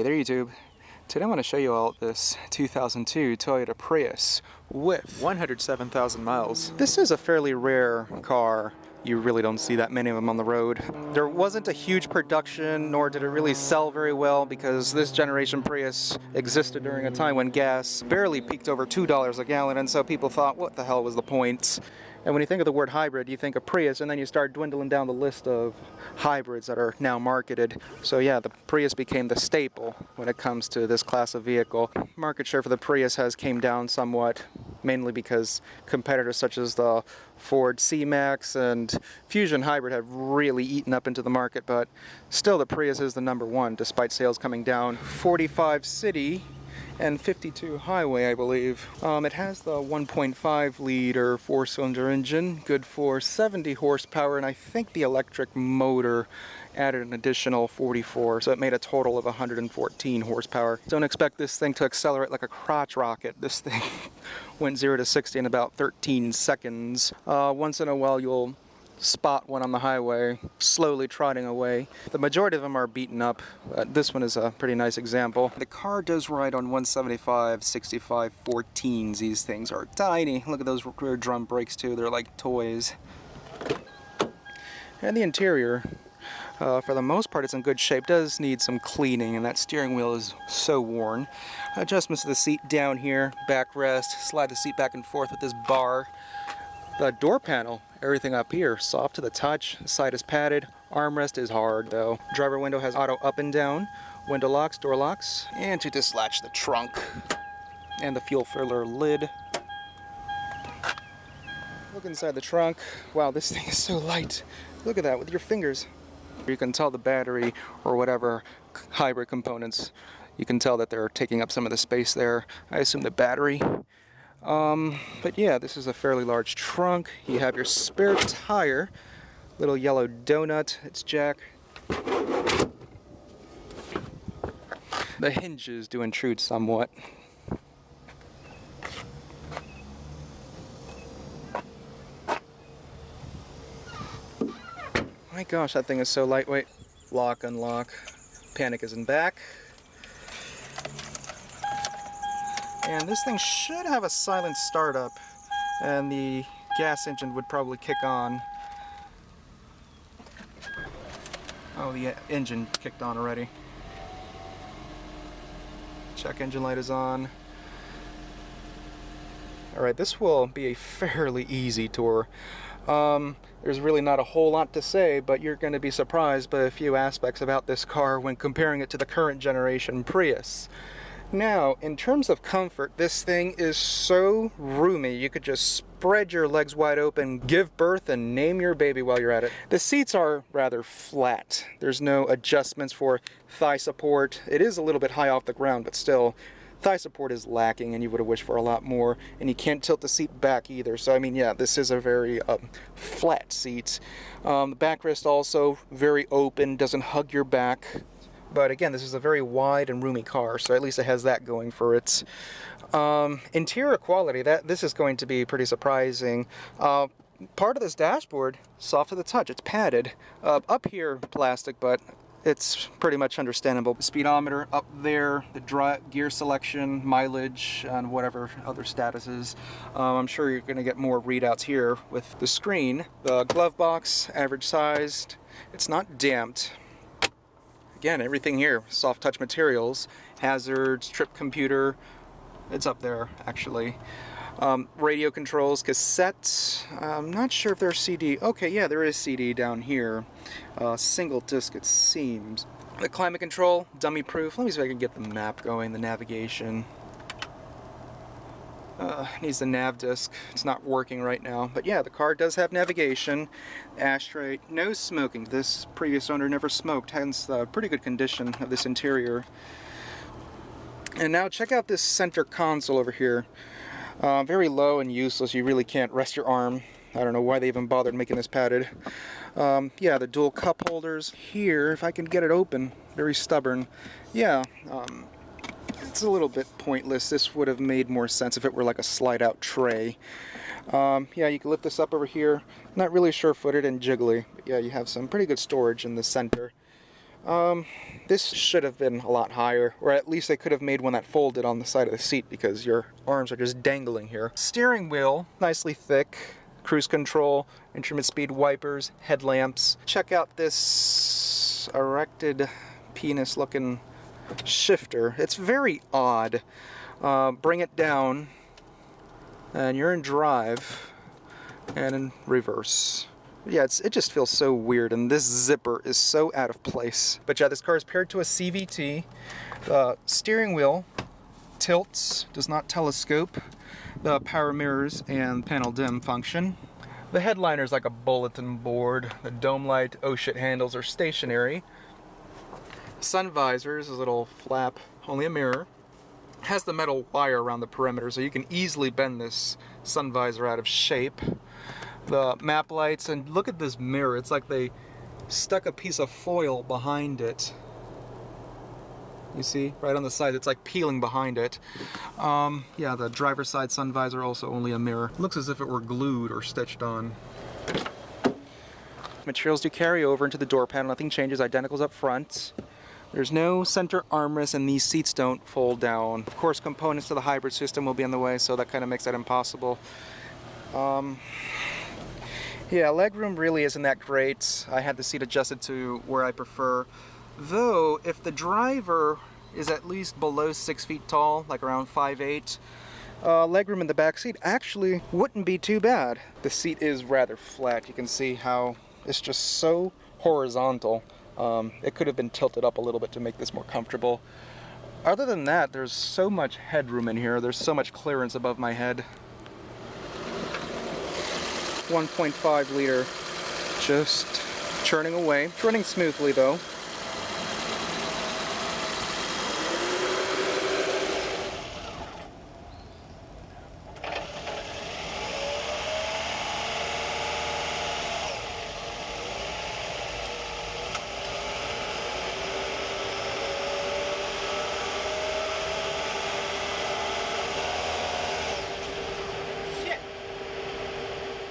Hey there YouTube. Today I want to show you all this 2002 Toyota Prius with 107,000 miles. This is a fairly rare car. You really don't see that many of them on the road. There wasn't a huge production, nor did it really sell very well, because this generation Prius existed during a time when gas barely peaked over $2 a gallon, and so people thought, what the hell was the point? And when you think of the word hybrid, you think of Prius, and then you start dwindling down the list of hybrids that are now marketed. So yeah, the Prius became the staple when it comes to this class of vehicle. Market share for the Prius has came down somewhat, mainly because competitors such as the Ford C-Max and Fusion Hybrid have really eaten up into the market, but still the Prius is the #1 despite sales coming down. 45 city and 52 highway, I believe. It has the 1.5 liter 4-cylinder engine, good for 70 horsepower, and I think the electric motor added an additional 44, so it made a total of 114 horsepower. Don't expect this thing to accelerate like a crotch rocket. This thing went 0 to 60 in about 13 seconds. Once in a while you'll spot one on the highway, slowly trotting away. The majority of them are beaten up. This one is a pretty nice example. The car does ride on 175, 65, 14s. These things are tiny. Look at those rear drum brakes too. They're like toys. And the interior, for the most part, it's in good shape. Does need some cleaning, and that steering wheel is so worn. Adjustments to the seat down here, backrest, slide the seat back and forth with this bar. The door panel, everything up here, soft to the touch, side is padded, armrest is hard though. Driver window has auto up and down, window locks, door locks, and to dislodge the trunk and the fuel filler lid. Look inside the trunk. Wow, this thing is so light. Look at that with your fingers. You can tell the battery or whatever hybrid components, you can tell that they're taking up some of the space there. I assume the battery. But yeah, this is a fairly large trunk. You have your spare tire, little yellow donut, it's jack. The hinges do intrude somewhat. My gosh, that thing is so lightweight. Lock, unlock. Panic isn't back. And this thing should have a silent startup, and the gas engine would probably kick on. Oh, the engine kicked on already. Check engine light is on. Alright, this will be a fairly easy tour. There's really not a whole lot to say, but you're going to be surprised by a few aspects about this car when comparing it to the current generation Prius. Now, in terms of comfort, this thing is so roomy, you could just spread your legs wide open, give birth, and name your baby while you're at it. The seats are rather flat. There's no adjustments for thigh support. It is a little bit high off the ground, but still, thigh support is lacking, and you would have wished for a lot more. And you can't tilt the seat back either. So, I mean, yeah, this is a very flat seat. The backrest also very open, doesn't hug your back. But again, this is a very wide and roomy car, so at least it has that going for it. Interior quality, this is going to be pretty surprising. Part of this dashboard, soft to the touch, it's padded. Up here, plastic, but it's pretty much understandable. The speedometer up there, the gear selection, mileage, and whatever other statuses. I'm sure you're going to get more readouts here with the screen. The glove box, average sized. It's not damped. Again, everything here, soft touch materials, hazards, trip computer, it's up there actually. Radio controls, cassettes, I'm not sure if there's CD. Okay, yeah, there is CD down here. Single disc it seems. The climate control, dummy proof. Let me see if I can get the map going, the navigation. Needs the nav disc. It's not working right now. But yeah, the car does have navigation. Ashtray. No smoking. This previous owner never smoked, hence the pretty good condition of this interior. And now check out this center console over here. Very low and useless. You really can't rest your arm. I don't know why they even bothered making this padded. Yeah, the dual cup holders here, if I can get it open. Very stubborn. Yeah, it's a little bit pointless. This would have made more sense if it were like a slide-out tray. Yeah, you can lift this up over here. Not really sure-footed and jiggly, but yeah, you have some pretty good storage in the center. This should have been a lot higher, or at least they could have made one that folded on the side of the seat because your arms are just dangling here. Steering wheel, nicely thick. Cruise control, instrument speed wipers, headlamps. Check out this erected penis looking shifter. It's very odd. Bring it down and you're in drive and in reverse. Yeah, it just feels so weird, and this zipper is so out of place. But yeah, this car is paired to a CVT. The steering wheel tilts, does not telescope. The power mirrors and panel dim function. The headliner is like a bulletin board. The dome light, oh shit handles are stationary. Sun visor is a little flap, only a mirror. Has the metal wire around the perimeter, so you can easily bend this sun visor out of shape. The map lights, and look at this mirror. It's like they stuck a piece of foil behind it. You see, right on the side, it's like peeling behind it. Yeah, the driver's side sun visor, also only a mirror. Looks as if it were glued or stitched on. Materials do carry over into the door panel. Nothing changes, identicals up front. There's no center armrest, and these seats don't fold down. Of course, components to the hybrid system will be in the way, so that kind of makes that impossible. Yeah, legroom really isn't that great. I had the seat adjusted to where I prefer. Though, if the driver is at least below 6 feet tall, like around 5'8", legroom in the back seat actually wouldn't be too bad. The seat is rather flat. You can see how it's just so horizontal. It could have been tilted up a little bit to make this more comfortable. Other than that, there's so much headroom in here. There's so much clearance above my head. 1.5 liter, just churning away. It's running smoothly though.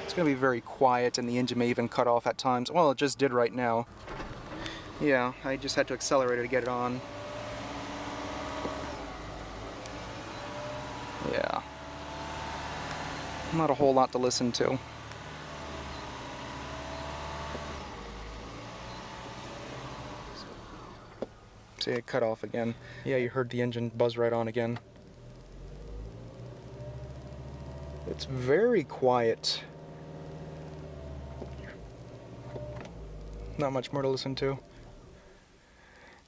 It's going to be very quiet, and the engine may even cut off at times. Well, it just did right now. Yeah, I just had to accelerate it to get it on. Yeah. Not a whole lot to listen to. See, it cut off again. Yeah, you heard the engine buzz right on again. It's very quiet. Not much more to listen to.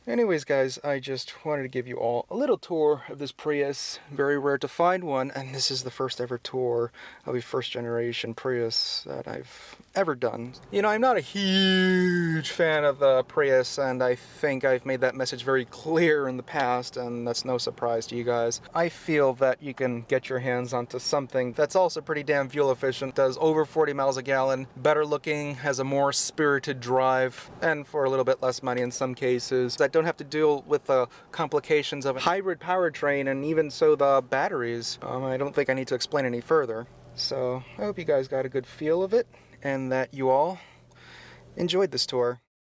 Anyways, guys, I just wanted to give you all a little tour of this Prius. Very rare to find one, and this is the first ever tour of a first generation Prius that I've ever done. You know, I'm not a huge fan of the Prius, and I think I've made that message very clear in the past, and that's no surprise to you guys. I feel that you can get your hands onto something that's also pretty damn fuel efficient, does over 40 miles a gallon, better looking, has a more spirited drive, and for a little bit less money in some cases. I don't have to deal with the complications of a hybrid powertrain, and even so the batteries. I don't think I need to explain any further. So I hope you guys got a good feel of it, and that you all enjoyed this tour.